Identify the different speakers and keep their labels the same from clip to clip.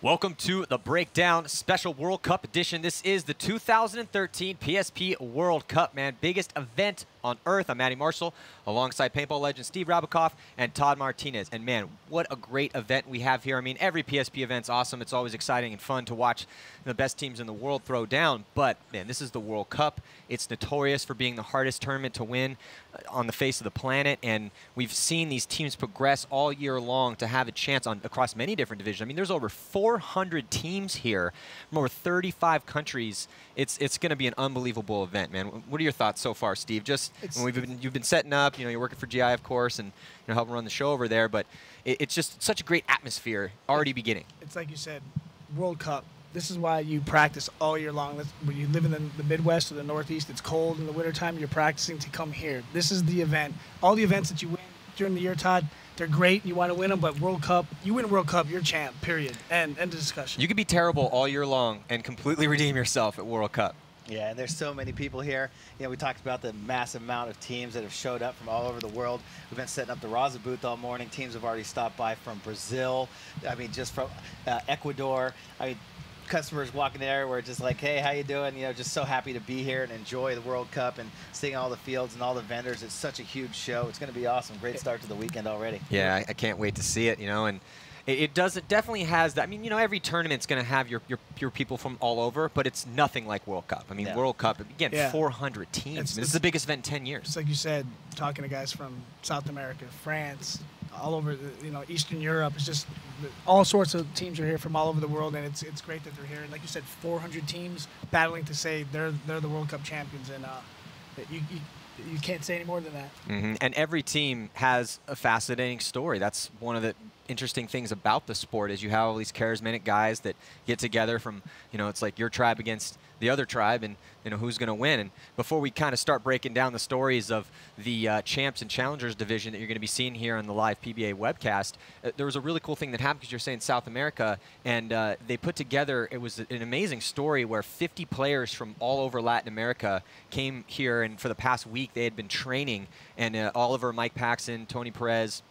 Speaker 1: Welcome to the Breakdown Special World Cup edition. This is the 2013 PSP World Cup, man. Biggest event on earth. I'm Matty Marshall, alongside paintball legend Steve Rabackoff and Todd Martinez. And man, what a great event we have here. I mean, every PSP event's awesome. It's always exciting and fun to watch the best teams in the world throw down. But man, this is the World Cup. It's notorious for being the hardest tournament to win on the face of the planet. And we've seen these teams progress all year long to have a chance across many different divisions. I mean, there's over 400 teams here from over 35 countries. It's going to be an unbelievable event, man. What are your thoughts so far, Steve? Just you've been setting up, you're working for GI, of course, and helping run the show over there, but it's just such a great atmosphere already beginning.
Speaker 2: It's like you said, World Cup. This is why you practice all year long. When you live in the Midwest or the Northeast, it's cold in the wintertime, you're practicing to come here. This is the event. All the events that you win during the year, Todd, they're great. You want to win them, but World Cup, you win World Cup, you're champ, period. End of discussion.
Speaker 1: You could be terrible all year long and completely redeem yourself at World Cup.
Speaker 3: Yeah, and there's so many people here. We talked about the massive amount of teams that have showed up from all over the world. We've been setting up the Raza booth all morning. Teams have already stopped by from Brazil. I mean, just from Ecuador. I mean, customers walking there were just like, hey, how you doing? Just so happy to be here and enjoy the World Cup and seeing all the fields and all the vendors. It's such a huge show. It's going to be awesome. Great start to the weekend already.
Speaker 1: Yeah, I can't wait to see it, and it definitely has that. I mean, every tournament's going to have your people from all over, but it's nothing like World Cup. I mean, World Cup, again, 400 teams. This is the biggest event in 10 years.
Speaker 2: It's like you said, talking to guys from South America, France, all over, Eastern Europe. It's just all sorts of teams are here from all over the world, and it's great that they're here. And like you said, 400 teams battling to say they're the World Cup champions, and you can't say any more than that.
Speaker 1: Mm-hmm. And every team has a fascinating story. That's one of the interesting things about the sport is you have all these charismatic guys that get together from, it's like your tribe against the other tribe, and who's going to win. And before we kind of start breaking down the stories of the champs and challengers division that you're going to be seeing here on the live PBA webcast, there was a really cool thing that happened because you're saying South America, and they put together, it was an amazing story where 50 players from all over Latin America came here, and for the past week they had been training, and Oliver, Mike Paxson, Tony Perez,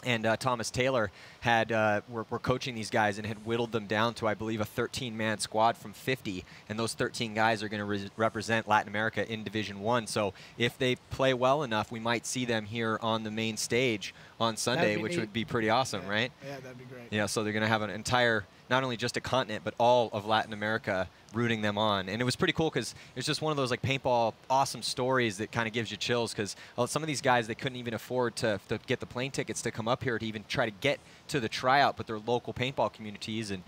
Speaker 1: and Thomas Taylor were coaching these guys and had whittled them down to, I believe, a 13-man squad from 50. And those 13 guys are going to represent Latin America in Division 1. So if they play well enough, we might see them here on the main stage on Sunday, which would be pretty awesome, right?
Speaker 2: Yeah, that'd be great.
Speaker 1: Yeah, so they're going to have an entire, not only just a continent, but all of Latin America rooting them on. And it was pretty cool because it's just one of those like paintball awesome stories that kind of gives you chills, because some of these guys, they couldn't even afford to get the plane tickets to come up here to even try to get to the tryout, but they're local paintball communities. And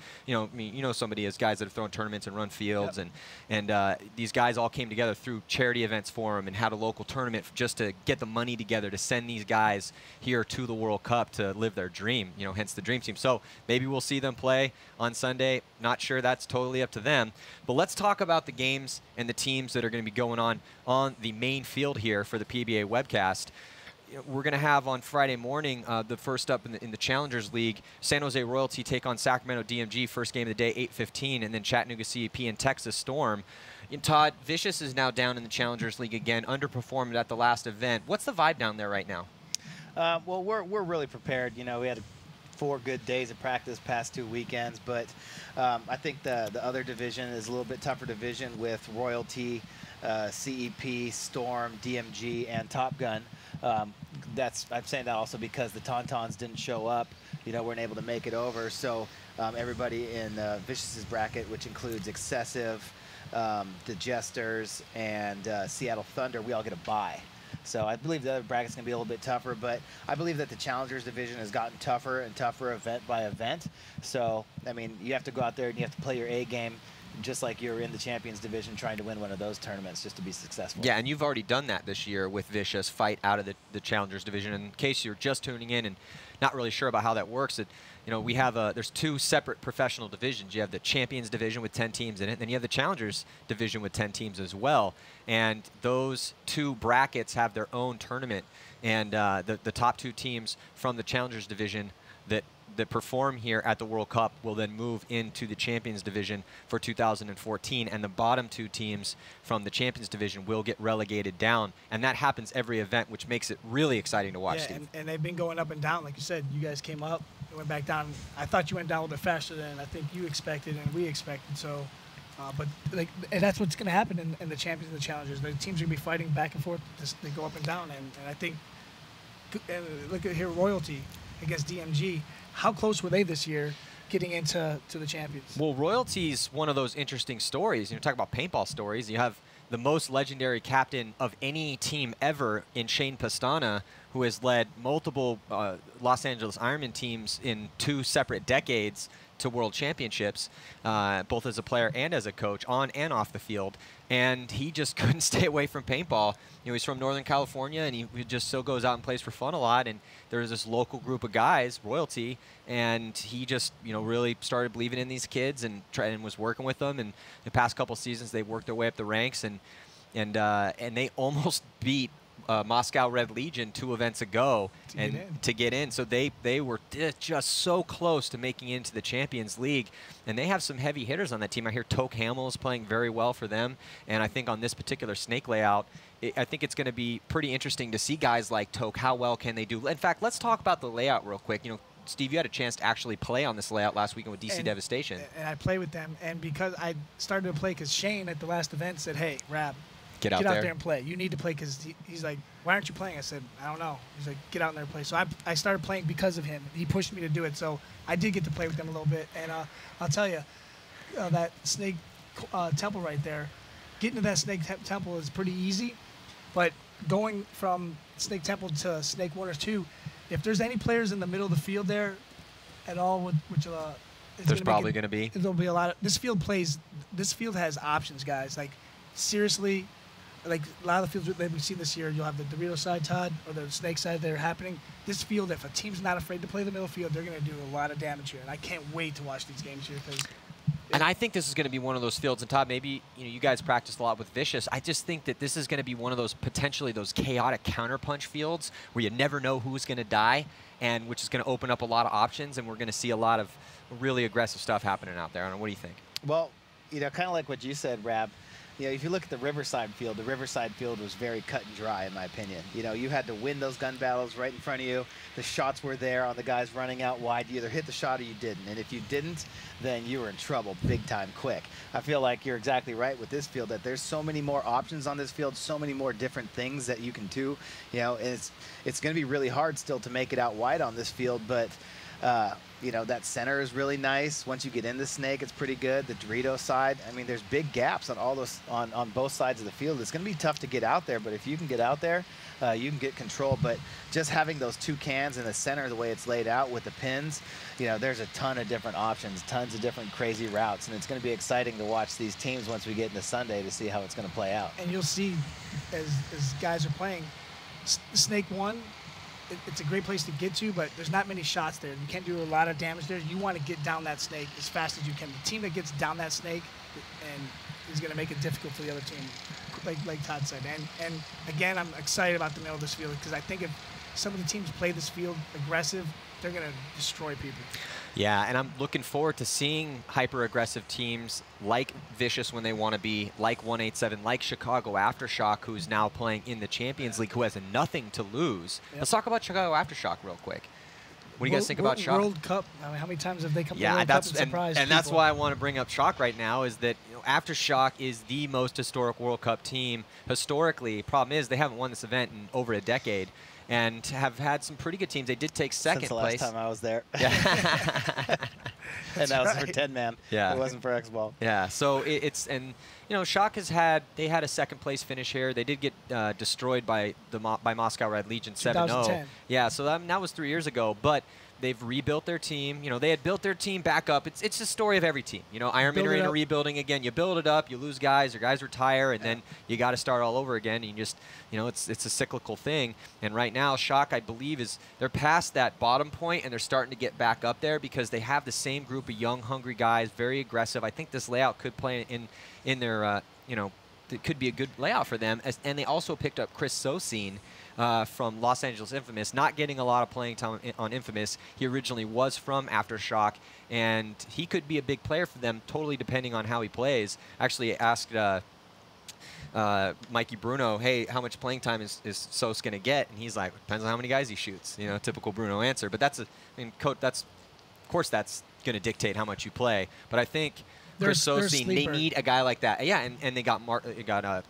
Speaker 1: somebody as guys that have thrown tournaments and run fields, and these guys all came together through charity events for them and had a local tournament just to get the money together to send these guys here to the World Cup to live their dream, hence the dream team. So maybe we'll see them play on Sunday. Not sure, that's totally up to them. But let's talk about the games and the teams that are going to be going on the main field here for the PBA webcast. We're going to have on Friday morning the first up in the Challengers League, San Jose Royalty take on Sacramento DMG, first game of the day, 8:15, and then Chattanooga CEP and Texas Storm. And Todd, Vicious is now down in the Challengers League again, underperformed at the last event. What's the vibe down there right now?
Speaker 3: Well, we're really prepared. We had 4 good days of practice past 2 weekends, but I think the other division is a little bit tougher division with Royalty, CEP, Storm, DMG, and Top Gun. I'm saying that also because the Tauntauns didn't show up, weren't able to make it over. So everybody in Vicious's bracket, which includes Excessive, the Jesters, and Seattle Thunder, we all get a bye. So I believe the other bracket's going to be a little bit tougher, but I believe that the Challengers division has gotten tougher and tougher event by event. So, I mean, you have to go out there and you have to play your A game just like you're in the Champions division trying to win one of those tournaments just to be successful.
Speaker 1: Yeah, and you've already done that this year with Vicious, fight out of the Challengers division. In case you're just tuning in and not really sure about how that works, we have there's 2 separate professional divisions. You have the Champions division with 10 teams in it, and then you have the Challengers division with 10 teams as well. And those 2 brackets have their own tournament, and the top 2 teams from the Challengers division that perform here at the World Cup will then move into the Champions Division for 2014, and the bottom 2 teams from the Champions Division will get relegated down, and that happens every event, which makes it really exciting to watch, Steve.
Speaker 2: And they've been going up and down. Like you said, you guys came up it went back down. I thought you went down a little bit faster than I think you expected and we expected. So, but and that's what's going to happen in the champions and the challengers. The teams are going to be fighting back and forth. They go up and down, and I think. And look at here, Royalty against DMG. How close were they this year getting into the champions?
Speaker 1: Well, Royalty's one of those interesting stories. You talk about paintball stories. You have the most legendary captain of any team ever in Shane Pastana, who has led multiple Los Angeles Ironman teams in 2 separate decades to world championships, both as a player and as a coach, on and off the field. And he just couldn't stay away from paintball. He's from Northern California, and he just so goes out and plays for fun a lot. And there's this local group of guys, Royalty, and he just really started believing in these kids and was working with them. And the past couple seasons, they worked their way up the ranks, and they almost beat Moscow Red Legion 2 events ago to get in. So they were just so close to making it into the Champions League. And they have some heavy hitters on that team. I hear Toke Hamill is playing very well for them. And I think on this particular snake layout, I think it's going to be pretty interesting to see guys like Toke. How well can they do? In fact, let's talk about the layout real quick. Steve, you had a chance to actually play on this layout last weekend with DC Devastation.
Speaker 2: And I played with them. And because I started to play because Shane at the last event said, hey, Rab,
Speaker 1: Get out there
Speaker 2: and play. You need to play because he's like, why aren't you playing? I said, I don't know. He's like, get out there and play. So I started playing because of him. He pushed me to do it. So I did get to play with them a little bit. And I'll tell you, that snake temple right there, getting to that snake temple is pretty easy. But going from snake temple to snake 1 or 2, if there's any players in the middle of the field there at all, which
Speaker 1: there's probably going to be.
Speaker 2: There'll be a lot of this field has options, guys. Like seriously. Like a lot of the fields that we've seen this year, you'll have the Dorito side, Todd, or the snake side that are happening. This field, if a team's not afraid to play the middle field, they're going to do a lot of damage here. And I can't wait to watch these games here.
Speaker 1: And I think this is going to be one of those fields. And Todd, maybe you guys practiced a lot with Vicious. I just think that this is going to be one of those potentially those chaotic counterpunch fields where you never know who's going to die, and which is going to open up a lot of options. And we're going to see a lot of really aggressive stuff happening out there. I don't know, what do you think?
Speaker 3: Well, kind of like what you said, Rab. If you look at the Riverside field was very cut and dry, in my opinion. You had to win those gun battles right in front of you. The shots were there on the guys running out wide. You either hit the shot or you didn't. And if you didn't, then you were in trouble big time quick. I feel like you're exactly right with this field, that there's so many more options on this field, so many more different things that you can do. It's going to be really hard still to make it out wide on this field, but that center is really nice. Once you get in the snake, it's pretty good. The Dorito side, I mean, there's big gaps on all those on both sides of the field. It's going to be tough to get out there, but if you can get out there, you can get control. But just having those 2 cans in the center, the way it's laid out with the pins, there's a ton of different options, tons of different crazy routes, and it's going to be exciting to watch these teams once we get into Sunday to see how it's going to play out.
Speaker 2: And you'll see as guys are playing, Snake 1. It's a great place to get to, but there's not many shots there. You can't do a lot of damage there. You want to get down that snake as fast as you can. The team that gets down that snake and is going to make it difficult for the other team, like Todd said. And again, I'm excited about the middle of this field because I think if some of the teams play this field aggressive, they're going to destroy people.
Speaker 1: Yeah, and I'm looking forward to seeing hyper-aggressive teams like Vicious when they want to be, like 187, like Chicago Aftershock, who's now playing in the Champions League, who has nothing to lose. Yep. Let's talk about Chicago Aftershock real quick. What do you guys think about Shock?
Speaker 2: World Cup. I mean, how many times have they come to the World Cup and surprised people?
Speaker 1: That's why I want to bring up Shock right now, is that Aftershock is the most historic World Cup team historically. Problem is they haven't won this event in over a decade, and have had some pretty good teams. They did take second place.
Speaker 3: Since the last time I was there.
Speaker 1: Yeah.
Speaker 3: And that was for 10-man.
Speaker 1: Yeah.
Speaker 3: It wasn't for X-Ball.
Speaker 1: Yeah. So Shock they had a second place finish here. They did get destroyed by Moscow Red Legion 7-0. Yeah. So that was 3 years ago, but they've rebuilt their team. They had built their team back up. It's the story of every team. Ironman are in a rebuilding again. You build it up, you lose guys, your guys retire, and then you got to start all over again. And you just, it's a cyclical thing. And right now, Shock, I believe, they're past that bottom point, and they're starting to get back up there because they have the same group of young, hungry guys, very aggressive. I think this layout could play in their, it could be a good layout for them. And they also picked up Chris Sosine from Los Angeles Infamous, not getting a lot of playing time on Infamous. He originally was from Aftershock, and he could be a big player for them, totally depending on how he plays. Actually asked Mikey Bruno, hey, how much playing time is Sos going to get? And he's like, depends on how many guys he shoots. Typical Bruno answer. But that's course that's going to dictate how much you play. But I think Chris
Speaker 2: They're
Speaker 1: Sosine, they
Speaker 2: sleeper.
Speaker 1: need a guy like that. Yeah, and they got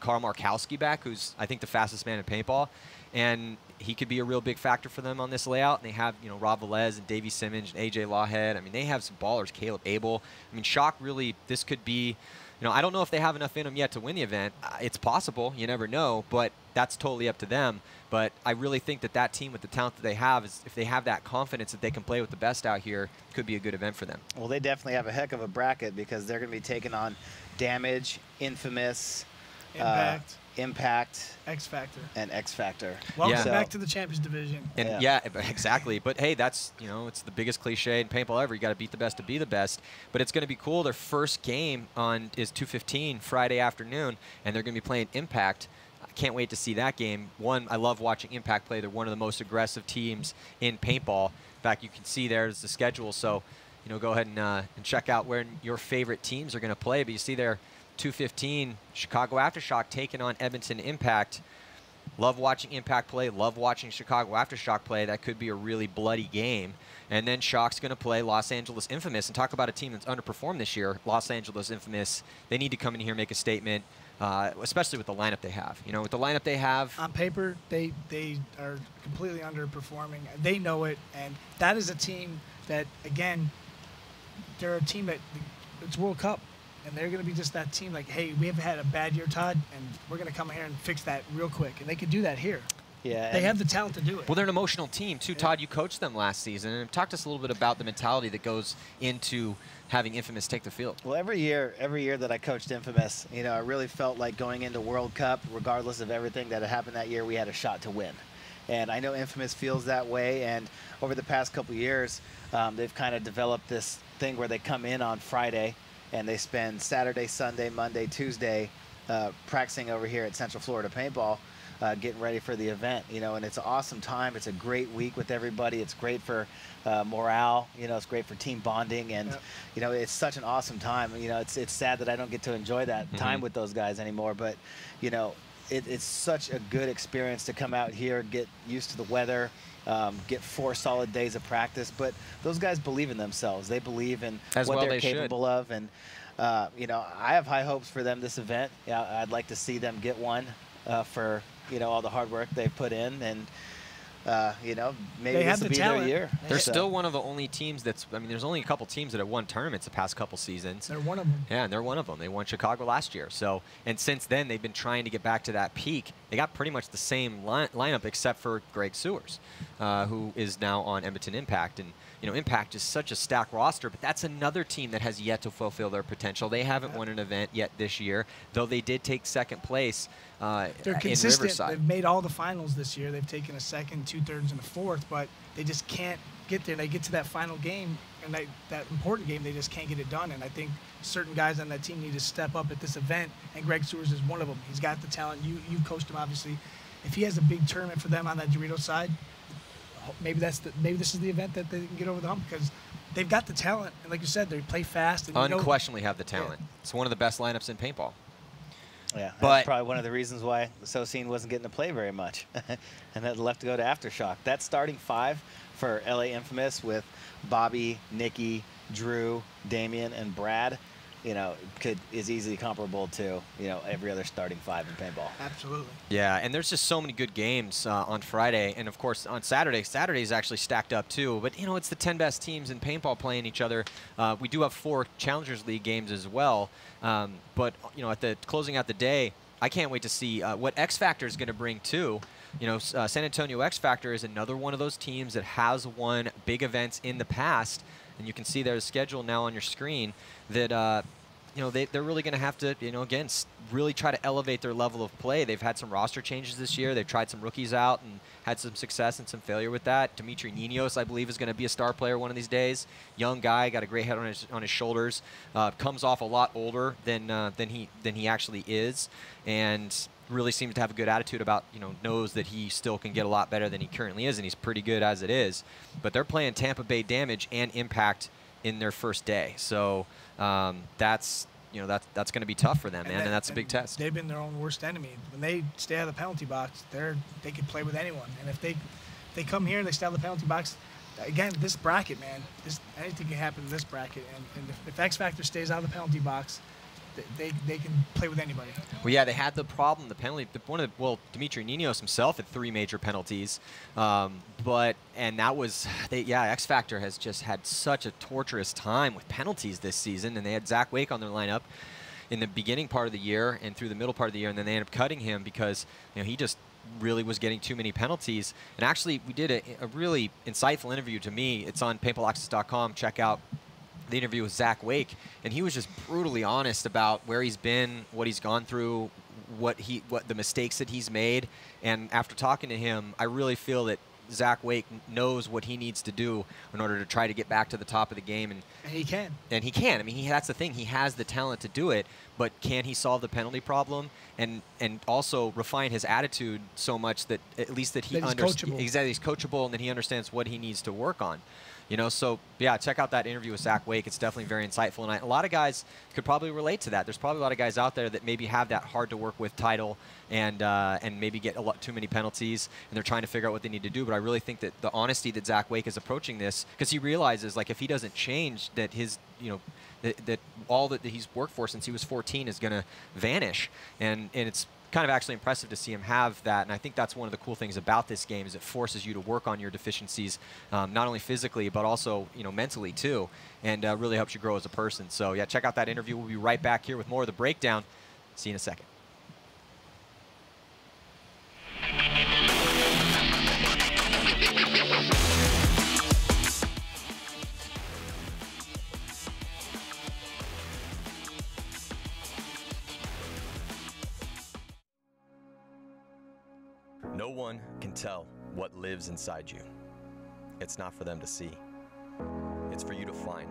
Speaker 1: Carl Markowski back, who's I think the fastest man in paintball, and he could be a real big factor for them on this layout. And they have Rob Velez and Davey Simmons and AJ Lawhead. I mean, they have some ballers. Caleb Abel. I mean, Shock really, this could be. I don't know if they have enough in them yet to win the event. It's possible. You never know, but that's totally up to them. But I really think that team with the talent that they have, is if they have that confidence that they can play with the best out here, could be a good event for them.
Speaker 3: Well, they definitely have a heck of a bracket because they're going to be taking on Damage, Infamous, Impact,
Speaker 2: X Factor,
Speaker 3: and X Factor.
Speaker 2: Welcome back to the Champions Division.
Speaker 1: And yeah, exactly. But hey, that's it's the biggest cliche in paintball ever. You got to beat the best to be the best. But it's going to be cool. Their first game is 2:15 Friday afternoon, and they're going to be playing Impact. I can't wait to see that game. One, I love watching Impact play. They're one of the most aggressive teams in paintball. In fact, you can see there's the schedule. So, go ahead and check out where your favorite teams are going to play. But you see there, 2:15, Chicago Aftershock taking on Edmonton Impact. Love watching Impact play. Love watching Chicago Aftershock play. That could be a really bloody game. And then Shock's going to play Los Angeles Infamous. And talk about a team that's underperformed this year. Los Angeles Infamous, they need to come in here and make a statement, especially with the lineup they have. With the lineup they have.
Speaker 2: On paper, they are completely underperforming. They know it. And that is a team that, again, they're a team that it's World Cup. And they're going to be just that team like, hey, we have had a bad year, Todd, and we're going to come here and fix that real quick. And they can do that here.
Speaker 3: Yeah,
Speaker 2: they have the talent to do it.
Speaker 1: Well, they're an emotional team, too. Yeah. Todd, you coached them last season. And talk to us a little bit about the mentality that goes into having Infamous take the field.
Speaker 3: Well, every year that I coached Infamous, I really felt like going into World Cup, regardless of everything that had happened that year, we had a shot to win. And I know Infamous feels that way. And over the past couple years, they've kind of developed this thing where they come in on Friday, and they spend Saturday, Sunday, Monday, Tuesday practicing over here at Central Florida Paintball, getting ready for the event, and it's an awesome time. It's a great week with everybody. It's great for morale, it's great for team bonding, and, it's such an awesome time. It's sad that I don't get to enjoy that time with those guys anymore, but, it's such a good experience to come out here, get used to the weather, get 4 solid days of practice. But those guys believe in themselves. They believe in what they're capable of. And, I have high hopes for them this event. I'd like to see them get one for, all the hard work they've put in. And, maybe this will be their year.
Speaker 1: They're still one of the only teams there's only a couple teams that have won tournaments the past couple seasons.
Speaker 2: They're one of them.
Speaker 1: Yeah, and they're one of them. They won Chicago last year. So, and since then, they've been trying to get back to that peak. They got pretty much the same lineup except for Greg Sewers, who is now on Edmonton Impact. And, Impact is such a stacked roster, but that's another team that has yet to fulfill their potential. They haven't won an event yet this year, though they did take second place
Speaker 2: They're consistent.
Speaker 1: in Riverside.
Speaker 2: They've made all the finals this year. They've taken a second, 2/3, and a fourth, but they just can't get there. They get to that final game, and that important game, they just can't get it done. And I think certain guys on that team need to step up at this event, and Greg Sewers is one of them. He's got the talent. You coached him, obviously. If he has a big tournament for them on that Doritos side, maybe this is the event that they can get over the hump, because they've got the talent, and like you said, they play fast. And
Speaker 1: unquestionably have the talent. Yeah. It's one of the best lineups in paintball.
Speaker 3: Yeah, that's probably one of the reasons why Sosine wasn't getting to play very much, and then left to go to Aftershock. That starting 5 for LA Infamous with Bobby, Nikki, Drew, Damian, and Brad, is easily comparable to, every other starting 5 in paintball.
Speaker 2: Absolutely.
Speaker 1: Yeah, and there's just so many good games on Friday, and of course on Saturday. Saturday's actually stacked up too, but it's the 10 best teams in paintball playing each other. We do have 4 Challengers League games as well, but at the closing out the day, I can't wait to see what X Factor is going to bring too. San Antonio X Factor is another one of those teams that has won big events in the past. And you can see their schedule now on your screen that, they're really going to have to, again, really try to elevate their level of play. They've had some roster changes this year. They've tried some rookies out and had some success and some failure with that. Dimitri Ninos, I believe, is going to be a star player one of these days. Young guy, got a great head on his shoulders. Comes off a lot older than he actually is, and really seems to have a good attitude about, knows that he still can get a lot better than he currently is, and he's pretty good as it is. But they're playing Tampa Bay Damage and Impact in their first day. So that's going to be tough for them, man, and that's a big test.
Speaker 2: They've been their own worst enemy. When they stay out of the penalty box, they can play with anyone. And if they come here and they stay out of the penalty box, again, this bracket, man, anything can happen in this bracket. And if X Factor stays out of the penalty box, they can play with anybody.
Speaker 1: Well, yeah, they had the problem, the penalty. Dimitri Ninos himself had 3 major penalties, and that was, X Factor has just had such a torturous time with penalties this season, and they had Zach Wake on their lineup in the beginning part of the year and through the middle part of the year, and then they ended up cutting him because he just really was getting too many penalties. And actually, we did a really insightful interview to me. It's on paintballaccess.com. Check out the interview with Zach Wake, and he was just brutally honest about where he's been, what he's gone through, what the mistakes that he's made. And after talking to him, I really feel that Zach Wake knows what he needs to do in order to try to get back to the top of the game. And
Speaker 2: he can.
Speaker 1: And he can. I mean, that's the thing. He has the talent to do it, but can he solve the penalty problem and also refine his attitude so much that at least that he understands exactly he's coachable and that he understands what he needs to work on. So yeah, check out that interview with Zach Wake. It's definitely very insightful, and a lot of guys could probably relate to that. There's probably a lot of guys out there that maybe have that hard to work with title and maybe get a lot too many penalties, and they're trying to figure out what they need to do. But I really think that the honesty that Zach Wake is approaching this, because he realizes like if he doesn't change, that his that all that he's worked for since he was 14 is going to vanish, and it's kind of actually impressive to see him have that. And I think that's one of the cool things about this game is it forces you to work on your deficiencies, not only physically but also mentally too, and really helps you grow as a person. So yeah, check out that interview. We'll be right back here with more of the breakdown. See you in a second.
Speaker 4: No one can tell what lives inside you. It's not for them to see. It's for you to find.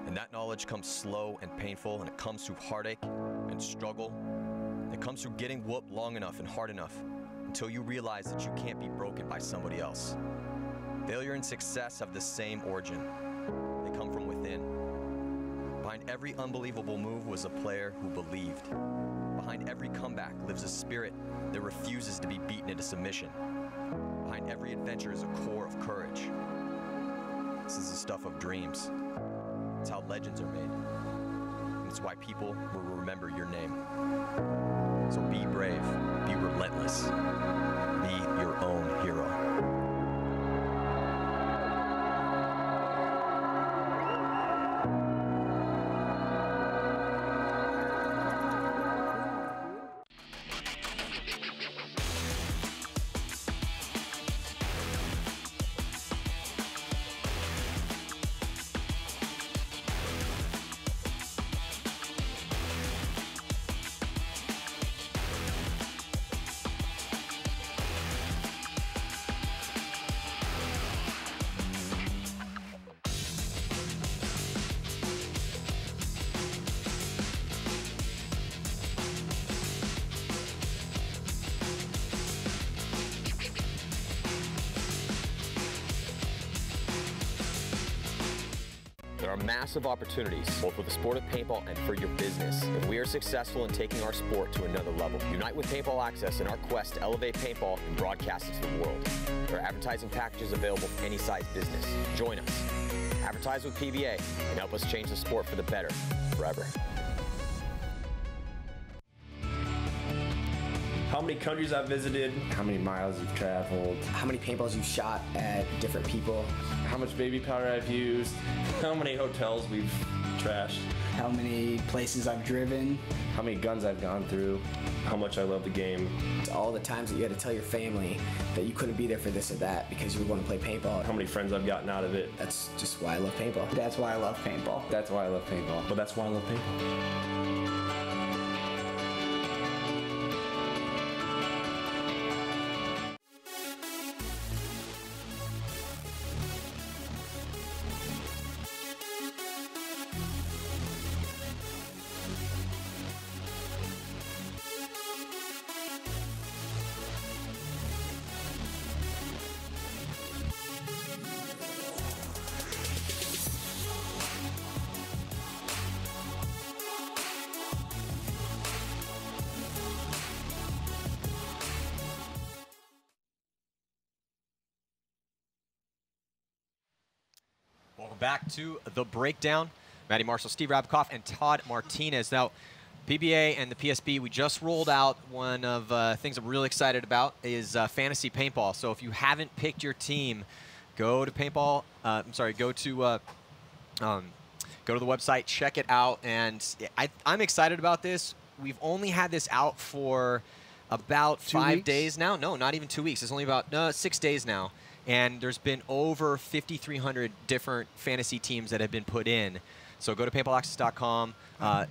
Speaker 4: And that knowledge comes slow and painful, and it comes through heartache and struggle. It comes through getting whooped long enough and hard enough until you realize that you can't be broken by somebody else. Failure and success have the same origin. They come from within. Behind every unbelievable move was a player who believed. Behind every comeback lives a spirit that refuses to be beaten into submission. Behind every adventure is a core of courage. This is the stuff of dreams. It's how legends are made. And it's why people will remember your name. So be brave, be relentless, be your own hero. There are massive opportunities, both with the sport of paintball and for your business, if we are successful in taking our sport to another level. Unite with Paintball Access in our quest to elevate paintball and broadcast it to the world. There are advertising packages available for any size business. Join us. Advertise with PBA and help us change the sport for the better, forever.
Speaker 5: How many countries I've visited, how many miles you've traveled,
Speaker 6: how many paintballs you've shot at different people,
Speaker 5: how much baby powder I've used, how many hotels we've trashed,
Speaker 6: how many places I've driven,
Speaker 5: how many guns I've gone through, how much I love the game.
Speaker 6: It's all the times that you had to tell your family that you couldn't be there for this or that because you were going to play paintball.
Speaker 5: How many friends I've gotten out of it.
Speaker 6: That's just why I love paintball.
Speaker 7: That's why I love paintball.
Speaker 5: That's why I love paintball. But that's why I love paintball.
Speaker 1: back to the breakdown. Matty Marshall, Steve Rabackoff, and Todd Martinez. Now, PBA and the PSP, we just rolled out one of things I'm really excited about is fantasy paintball. So if you haven't picked your team, go to paintball. Go to the website, check it out, and I'm excited about this. We've only had this out for about 5 days now. No, not even 2 weeks. It's only about 6 days now. And there's been over 5,300 different fantasy teams that have been put in. So go to paintballaccess.com,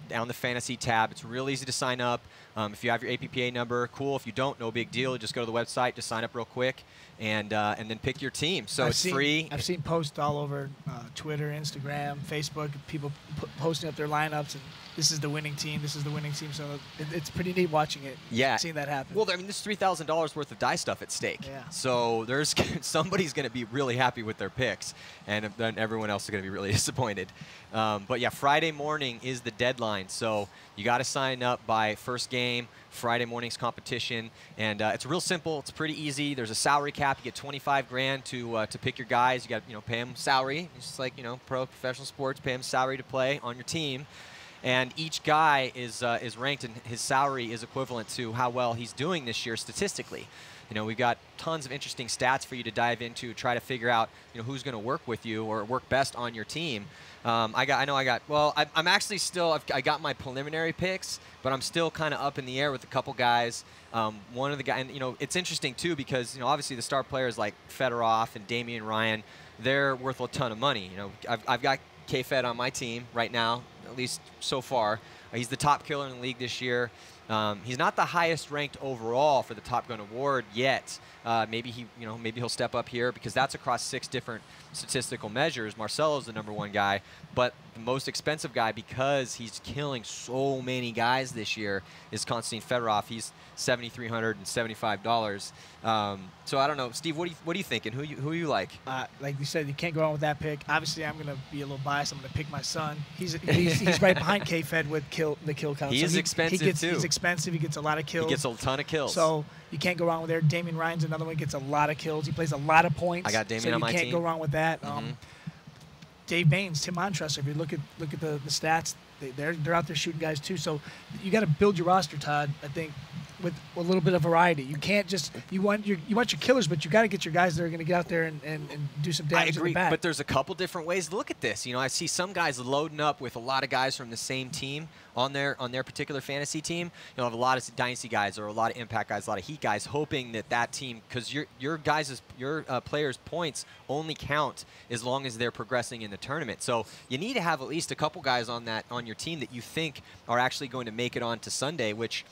Speaker 1: down the fantasy tab. It's real easy to sign up. If you have your APPA number, cool. If you don't, no big deal. Just go to the website, just sign up real quick, and then pick your team. So it's free.
Speaker 2: I've seen posts all over Twitter, Instagram, Facebook, people posting up their lineups, and this is the winning team, this is the winning team. So it's pretty neat watching it.
Speaker 1: Yeah.
Speaker 2: Seeing that happen.
Speaker 1: Well, I mean, there's $3,000 worth of die stuff at stake.
Speaker 2: Yeah.
Speaker 1: So there's somebody's going to be really happy with their picks, and then everyone else is going to be really disappointed. But yeah, Friday morning is the deadline. So you got to sign up by first game, Friday morning's competition, and it's real simple. It's pretty easy. There's a salary cap. You get 25 grand to pick your guys. You got pay them salary. It's just like professional sports. Pay them salary to play on your team. And each guy is ranked, and his salary is equivalent to how well he's doing this year statistically. We've got tons of interesting stats for you to dive into, try to figure out who's going to work with you or work best on your team. I'm actually still, I got my preliminary picks, but I'm still kind of up in the air with a couple guys. One of the guys, and it's interesting too because obviously the star players like Fedorov and Damian Ryan, they're worth a ton of money. I've got K-Fed on my team right now, at least so far. He's the top killer in the league this year. He's not the highest ranked overall for the Top Gun Award yet. Maybe he'll step up here because that's across 6 different statistical measures. Marcelo's the #1 guy, but the most expensive guy because he's killing so many guys this year is Konstantin Fedorov. He's $7,375. So I don't know, Steve. What are you thinking? Who you like?
Speaker 2: Like you said, you can't go wrong with that pick. Obviously, I'm going to be a little biased. I'm going to pick my son. He's right behind K-Fed with the kill count.
Speaker 1: He is expensive too.
Speaker 2: He's expensive. He gets a lot of kills.
Speaker 1: He gets a ton of kills.
Speaker 2: So you can't go wrong with there. Damian Ryan's another one. Gets a lot of kills. He plays a lot of points.
Speaker 1: I got Damian on my team.
Speaker 2: You can't go wrong with that. Dave Baines, Tim Montressor. If you look at the stats, they're out there shooting guys too. So you got to build your roster, Todd. I think with a little bit of variety. You can't just you want your killers, but you got to get your guys that are going to get out there and do some damage.
Speaker 1: I agree,
Speaker 2: in the back.
Speaker 1: but there's a couple different ways to look at this. I see some guys loading up with a lot of guys from the same team on their particular fantasy team. Have a lot of dynasty guys or a lot of impact guys, a lot of heat guys, hoping that team, because your players' points only count as long as they're progressing in the tournament. So you need to have at least a couple guys on your team that you think are actually going to make it on to Sunday, which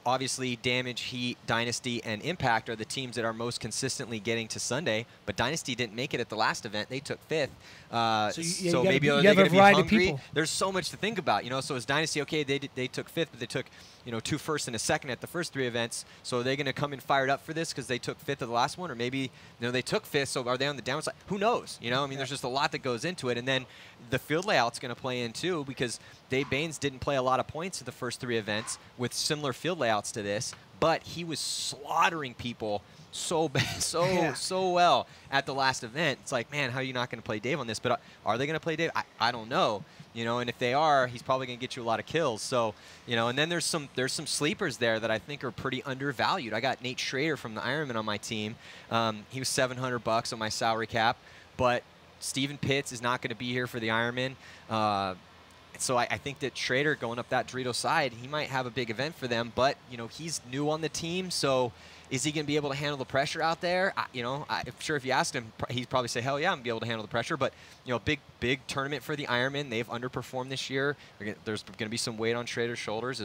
Speaker 1: obviously Damage, Heat, Dynasty, and Impact are the teams that are most consistently getting to Sunday, but Dynasty didn't make it at the last event. They took 5th. So maybe they're going to be hungry. There's so much to think about, So as Dynasty, okay, they took 5th, but they took 2 firsts and a second at the first 3 events. So are they going to come in fired up for this because they took 5th at the last one? Or maybe they took 5th, so are they on the downside? Who knows? There's just a lot that goes into it. And then the field layout's going to play in too because Dave Baines didn't play a lot of points at the first 3 events with similar field layouts to this, but he was slaughtering people so well at the last event. It's like, man, how are you not going to play Dave on this? But are they going to play Dave? I don't know. And if they are, he's probably going to get you a lot of kills. So, and then there's some sleepers there that I think are pretty undervalued. I got Nate Schrader from the Ironman on my team. He was $700 on my salary cap, but Steven Pitts is not going to be here for the Ironman. So I think that Schrader going up that Dorito side, he might have a big event for them, but, he's new on the team, so is he going to be able to handle the pressure out there? I'm sure if you asked him, he'd probably say, hell yeah, I'm going to be able to handle the pressure, but, big tournament for the Ironman. They've underperformed this year. There's going to be some weight on Schrader's shoulders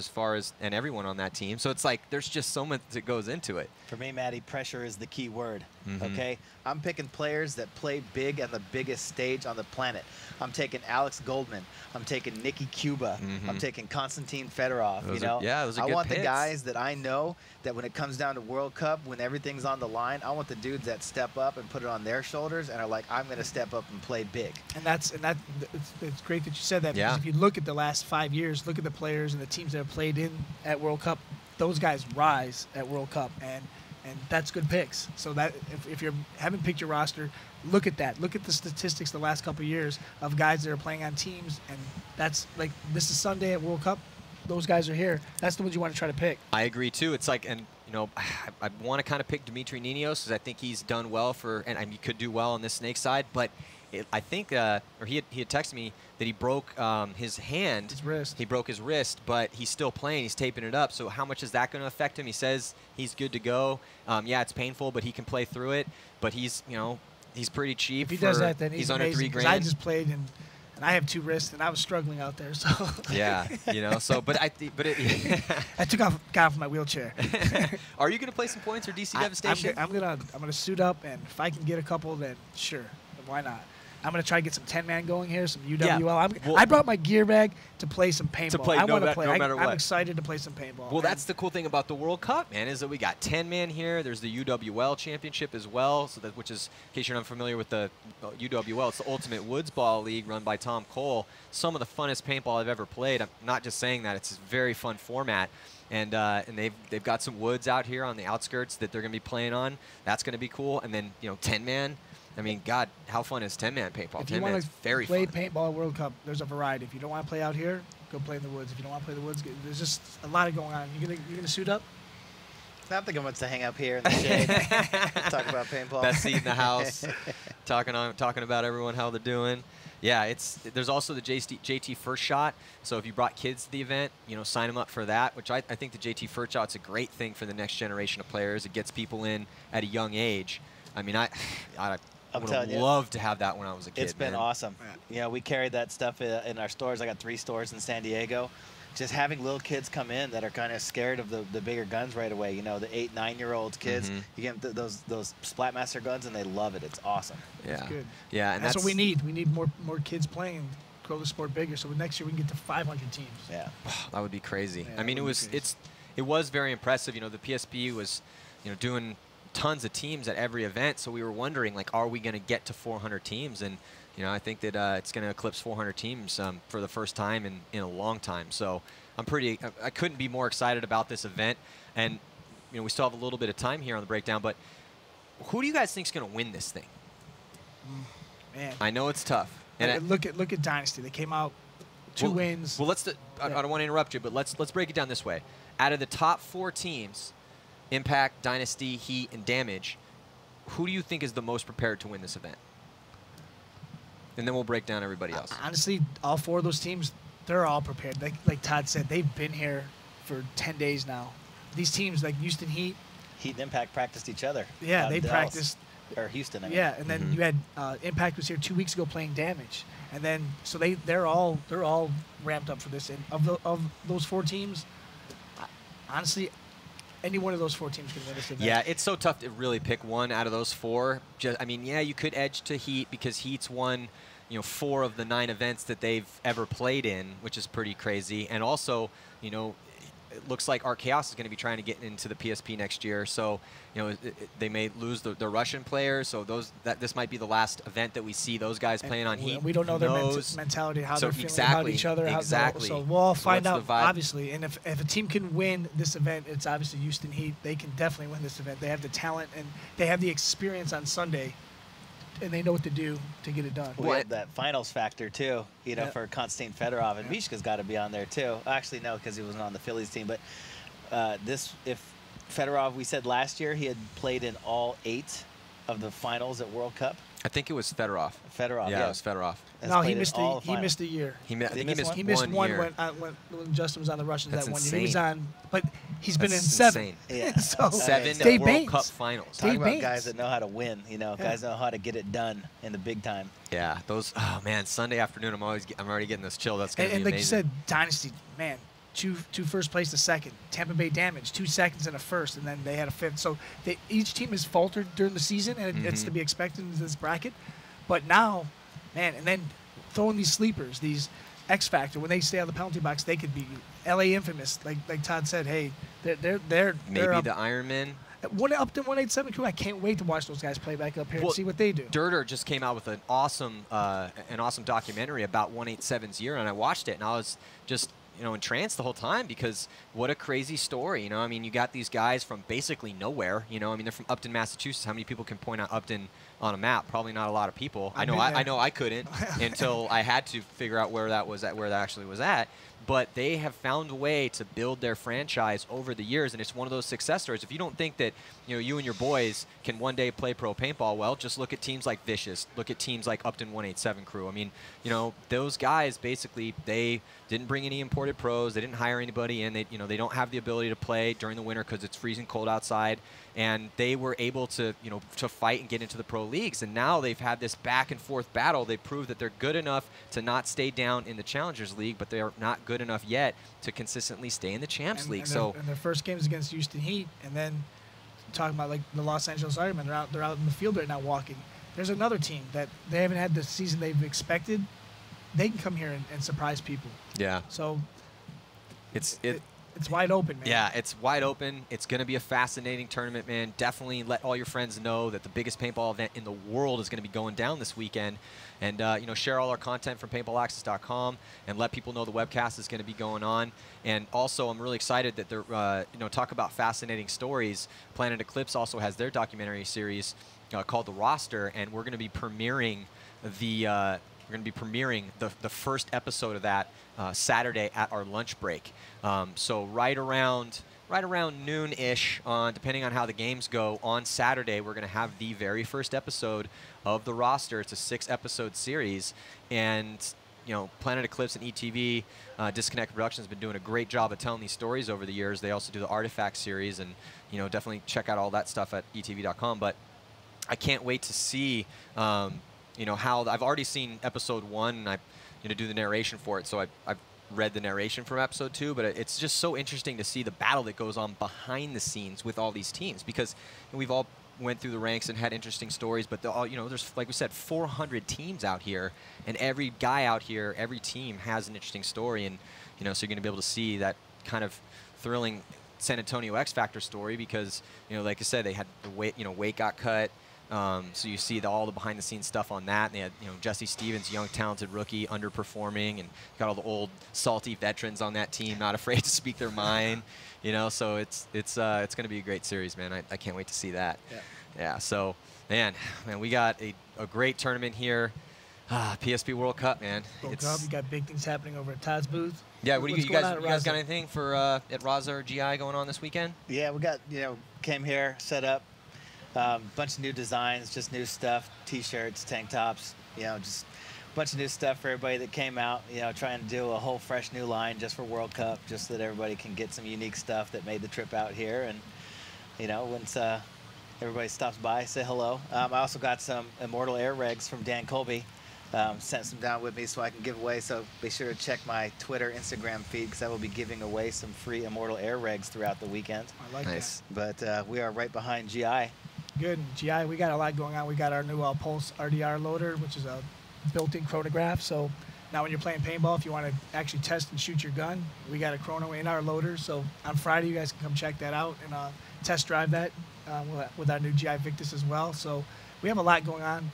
Speaker 1: and everyone on that team. So it's like there's just so much that goes into it.
Speaker 3: For me, Matty, pressure is the key word, okay? I'm picking players that play big on the biggest stage on the planet. I'm taking Alex Goldman. I'm taking Nicky Cuba. I'm taking Konstantin Fedorov,
Speaker 1: those are
Speaker 3: I
Speaker 1: good
Speaker 3: want
Speaker 1: picks.
Speaker 3: the guys that I know that when it comes down to World Cup, when everything's on the line, I want the dudes that step up and put it on their shoulders and are like, I'm going to step up and play big.
Speaker 2: And it's great that you said that because if you look at the last 5 years, look at the players and the teams that have played at World Cup, those guys rise at World Cup. And and that's good picks. So that if you haven't picked your roster, look at that. Look at the statistics the last couple of years of guys that are playing on teams, and that's like this is Sunday at World Cup. Those guys are here. That's the ones you want to try to pick.
Speaker 1: I agree too. It's like, and you know, I want to kind of pick Dimitri Ninos because I think he's done well and he could do well on this snake side, but. I think, or he had texted me that he broke his hand.
Speaker 2: His wrist.
Speaker 1: He broke his wrist, but he's still playing. He's taping it up. So how much is that going to affect him? He says he's good to go. Yeah, it's painful, but he can play through it. But he's, you know, he's pretty cheap.
Speaker 2: If he does that, then
Speaker 1: he's
Speaker 2: under
Speaker 1: amazing,
Speaker 2: $3 grand. I just played and I have 2 wrists, and I was struggling out there. So
Speaker 1: yeah, you know. So, I
Speaker 2: got off my wheelchair.
Speaker 1: Are you going to play some points for DC Devastation?
Speaker 2: I'm gonna suit up, and if I can get a couple, then sure, why not? I'm going to try to get some 10-man going here, some UWL.
Speaker 1: Yeah.
Speaker 2: I brought my gear bag to play some paintball. I want to play.
Speaker 1: No matter what.
Speaker 2: I'm excited to play some paintball.
Speaker 1: Well, that's the cool thing about the World Cup, man, is that we got 10-man here. There's the UWL Championship as well, so which is, in case you're not familiar with the UWL, it's the Ultimate Woods Ball League run by Tom Cole. Some of the funnest paintball I've ever played. I'm not just saying that. It's a very fun format. And they've got some woods out here on the outskirts that they're going to be playing on. That's going to be cool. And then, you know, 10-man. I mean, God, how fun is 10-man paintball?
Speaker 2: If you want to
Speaker 1: play
Speaker 2: paintball at World Cup, there's a variety. If you don't want to play out here, go play in the woods. If you don't want to play in the woods, there's just a lot of going on. You're gonna suit up?
Speaker 3: I think I'm going to hang up here in the shade, talk about paintball.
Speaker 1: Best seat in the house, talking about everyone, how they're doing. Yeah, there's also the JT First Shot. So if you brought kids to the event, you know, sign them up for that, which I think the JT First Shot's a great thing for the next generation of players. It gets people in at a young age. I mean, I would have loved to have that when I was a kid.
Speaker 3: It's been awesome. You know, we carried that stuff in our stores. I got 3 stores in San Diego. Just having little kids come in that are kind of scared of the bigger guns right away. You know, the 8-, 9-year-old kids. You get them those Splatmaster guns, and they love it. It's awesome.
Speaker 1: Yeah.
Speaker 2: It's good.
Speaker 1: Yeah, and
Speaker 2: that's what we need. We need more kids playing, grow the sport bigger. So next year we can get to 500 teams.
Speaker 3: Yeah.
Speaker 1: That would be crazy.
Speaker 2: Yeah,
Speaker 1: I mean, it was very impressive. You know, the PSP was, you know, doing tons of teams at every event, so we were wondering, like, are we going to get to 400 teams? And you know, I think that it's going to eclipse 400 teams for the first time in a long time. So I couldn't be more excited about this event. And you know, we still have a little bit of time here on the breakdown, but who do you guys think is going to win this thing?
Speaker 2: Man,
Speaker 1: I know it's tough. And
Speaker 2: look at Dynasty. They came out 2 wins.
Speaker 1: Well, I don't want to interrupt you, but let's break it down this way. Out of the top 4 teams, Impact, Dynasty, Heat, and Damage, who do you think is the most prepared to win this event? And then we'll break down everybody else.
Speaker 2: Honestly, all 4 of those teams, they're all prepared. Like Todd said, they've been here for 10 days now. These teams like Houston Heat.
Speaker 3: Heat and Impact practiced each other.
Speaker 2: Yeah, they practiced.
Speaker 3: Or Houston, I mean.
Speaker 2: Yeah, and then you had Impact was here 2 weeks ago playing Damage. And then, so they're all ramped up for this. And of those 4 teams, honestly, any one of those 4 teams can win this event.
Speaker 1: Yeah, it's so tough to really pick one out of those 4. I mean, yeah, you could edge to Heat because Heat's won, you know, 4 of the 9 events that they've ever played in, which is pretty crazy. And also, you know, it looks like Art Chaos is going to be trying to get into the PSP next year. So, you know, they may lose the Russian players. So this might be the last event that we see those guys playing on Heat.
Speaker 2: We don't know their mentality, how they're feeling about each other.
Speaker 1: Exactly.
Speaker 2: So we'll all find out, obviously. And if a team can win this event, it's obviously Houston Heat. They can definitely win this event. They have the talent and they have the experience on Sunday, and they know what to do to get it done.
Speaker 3: We have that finals factor, too, you know, for Konstantin Fedorov. And Mishka's got to be on there, too. Actually, no, because he wasn't on the Phillies team. But if Fedorov, we said last year he had played in all 8 of the finals at World Cup.
Speaker 1: I think it was Fedorov.
Speaker 3: Fedorov,
Speaker 1: yeah. It was Fedorov.
Speaker 2: No, he missed a year.
Speaker 1: He
Speaker 2: missed one
Speaker 1: year.
Speaker 2: When Justin was on the Russians.
Speaker 1: That's
Speaker 2: that 1 year.
Speaker 1: insane.
Speaker 2: He was on, but he's been in
Speaker 1: insane.
Speaker 2: 7.
Speaker 3: Yeah.
Speaker 2: So
Speaker 1: 7
Speaker 2: Dave
Speaker 1: World
Speaker 2: Baines.
Speaker 1: Cup finals.
Speaker 3: Talk about guys that know how to win, you know, guys know how to get it done in the big time.
Speaker 1: Yeah, those. Oh man, Sunday afternoon. I'm already getting this chill. That's gonna be
Speaker 2: and
Speaker 1: amazing.
Speaker 2: like you said, Dynasty, man. 2 first place, a second. Tampa Bay Damage, 2 seconds and a first, and then they had a 5th. So each team has faltered during the season, and it's to be expected in this bracket. But now, man, and then throwing these sleepers, these X Factor, when they stay on the penalty box, they could be LA Infamous. Like Todd said, hey, they're
Speaker 1: maybe the Ironman.
Speaker 2: Up to 187 crew. I can't wait to watch those guys play back up here and see what they do.
Speaker 1: Dirter just came out with an awesome documentary about 187's year, and I watched it, and I was just entranced the whole time because what a crazy story. I mean, you got these guys from basically nowhere. I mean, they're from Upton, Massachusetts. How many people can point out Upton on a map? Probably not a lot of people. I know I couldn't until I had to figure out where that actually was at. But they have found a way to build their franchise over the years, and it's one of those success stories. If you don't think that you and your boys can one day play pro paintball, well, just look at teams like Vicious, look at teams like Upton 187 Crew. I mean, those guys basically, they didn't bring any imported pros, they didn't hire anybody in, they don't have the ability to play during the winter because it's freezing cold outside, and they were able to to fight and get into the pro leagues. And now they've had this back and forth battle. They proved that they're good enough to not stay down in the Challengers League, but they're not good enough yet to consistently stay in the Champs League.
Speaker 2: And their first game is against Houston Heat, and then talking about like the Los Angeles Ironmen, they're out in the field right now walking. There's another team that they haven't had the season they've expected. They can come here and surprise people.
Speaker 1: Yeah.
Speaker 2: So
Speaker 1: it's
Speaker 2: wide open, man.
Speaker 1: Yeah, it's wide open. It's going to be a fascinating tournament, man. Definitely let all your friends know that the biggest paintball event in the world is going to be going down this weekend. And, share all our content from paintballaccess.com and let people know the webcast is going to be going on. And also, I'm really excited that they're, talk about fascinating stories. Planet Eclipse also has their documentary series called The Roster, and we're going to be premiering the first episode of that Saturday at our lunch break. So right around noon-ish, depending on how the games go, on Saturday we're going to have the very first episode of The Roster. It's a 6-episode series, and Planet Eclipse and ETV, Disconnect Productions, has been doing a great job of telling these stories over the years. They also do the Artifact series, and definitely check out all that stuff at etv.com. But I can't wait to see how I've already seen episode 1, and I do the narration for it, so I've read the narration from episode 2, but it's just so interesting to see the battle that goes on behind the scenes with all these teams, because we've all went through the ranks and had interesting stories, but there's, like we said, 400 teams out here, and every guy out here, every team has an interesting story, and so you're going to be able to see that kind of thrilling San Antonio X Factor story, because like I said, they had the weight got cut. So you see all the behind-the-scenes stuff on that. And they had, Jesse Stevens, young, talented rookie, underperforming, and got all the old, salty veterans on that team, not afraid to speak their mind. So it's going to be a great series, man. I can't wait to see that. Yeah. So, man, we got a great tournament here. PSP World Cup, man.
Speaker 2: World Cup. You got big things happening over at Todd's booth.
Speaker 1: Yeah. What do you guys got anything for at Raza or GI going on this weekend?
Speaker 3: Yeah, we got came here, set up. Bunch of new designs, just new stuff, T-shirts, tank tops, just a bunch of new stuff for everybody that came out, trying to do a whole fresh new line just for World Cup, just so that everybody can get some unique stuff that made the trip out here. And, once everybody stops by, say hello. I also got some Immortal Air Regs from Dan Colby. Sent some down with me so I can give away, so be sure to check my Twitter, Instagram feed, because I will be giving away some free Immortal Air Regs throughout the weekend.
Speaker 2: I like that.
Speaker 3: But we are right behind GI.
Speaker 2: Good. GI, we got a lot going on. We got our new Pulse RDR loader, which is a built-in chronograph. So now when you're playing paintball, if you want to actually test and shoot your gun, we got a chrono in our loader. So on Friday, you guys can come check that out and test drive that with our new GI Victus as well. So we have a lot going on.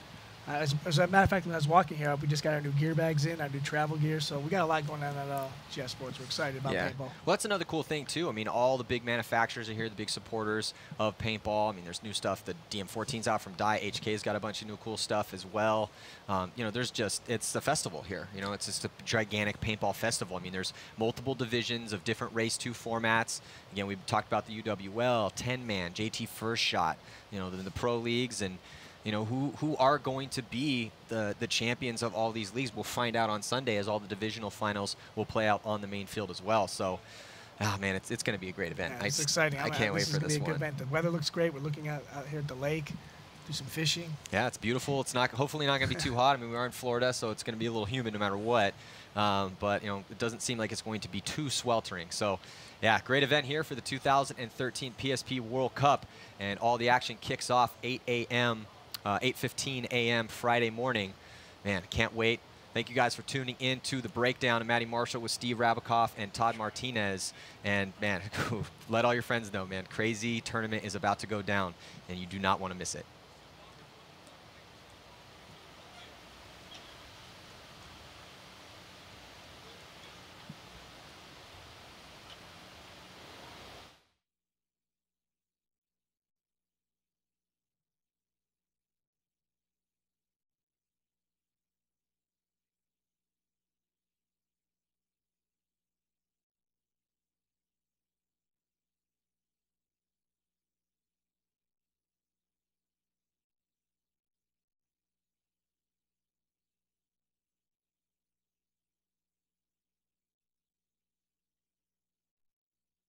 Speaker 2: As a matter of fact, when I was walking here, we just got our new gear bags in, our new travel gear. So we got a lot going on at GI Sports. We're excited about paintball.
Speaker 1: Well, that's another cool thing, too. I mean, all the big manufacturers are here, the big supporters of paintball. I mean, there's new stuff. The DM14's out from Dye. HK's got a bunch of new cool stuff as well. There's just, it's a festival here. It's just a gigantic paintball festival. I mean, there's multiple divisions of different Race 2 formats. Again, we've talked about the UWL, 10-man, JT First Shot, the pro leagues, and who are going to be the champions of all these leagues. We'll find out on Sunday, as all the divisional finals will play out on the main field as well. So, man, it's going to be a great event.
Speaker 2: Yeah, it's exciting.
Speaker 1: I can't wait for this one.
Speaker 2: This is going to be a good event. The weather looks great. We're looking out here at the lake, do some fishing.
Speaker 1: Yeah, it's beautiful. It's hopefully not going to be too hot. I mean, we are in Florida, so it's going to be a little humid no matter what. But it doesn't seem like it's going to be too sweltering. So, yeah, great event here for the 2013 PSP World Cup, and all the action kicks off 8:15 a.m. Friday morning. Man, can't wait. Thank you guys for tuning in to the breakdown of Matty Marshall with Steve Rabackoff and Todd Martinez. And, man, let all your friends know, man, crazy tournament is about to go down, and you do not want to miss it.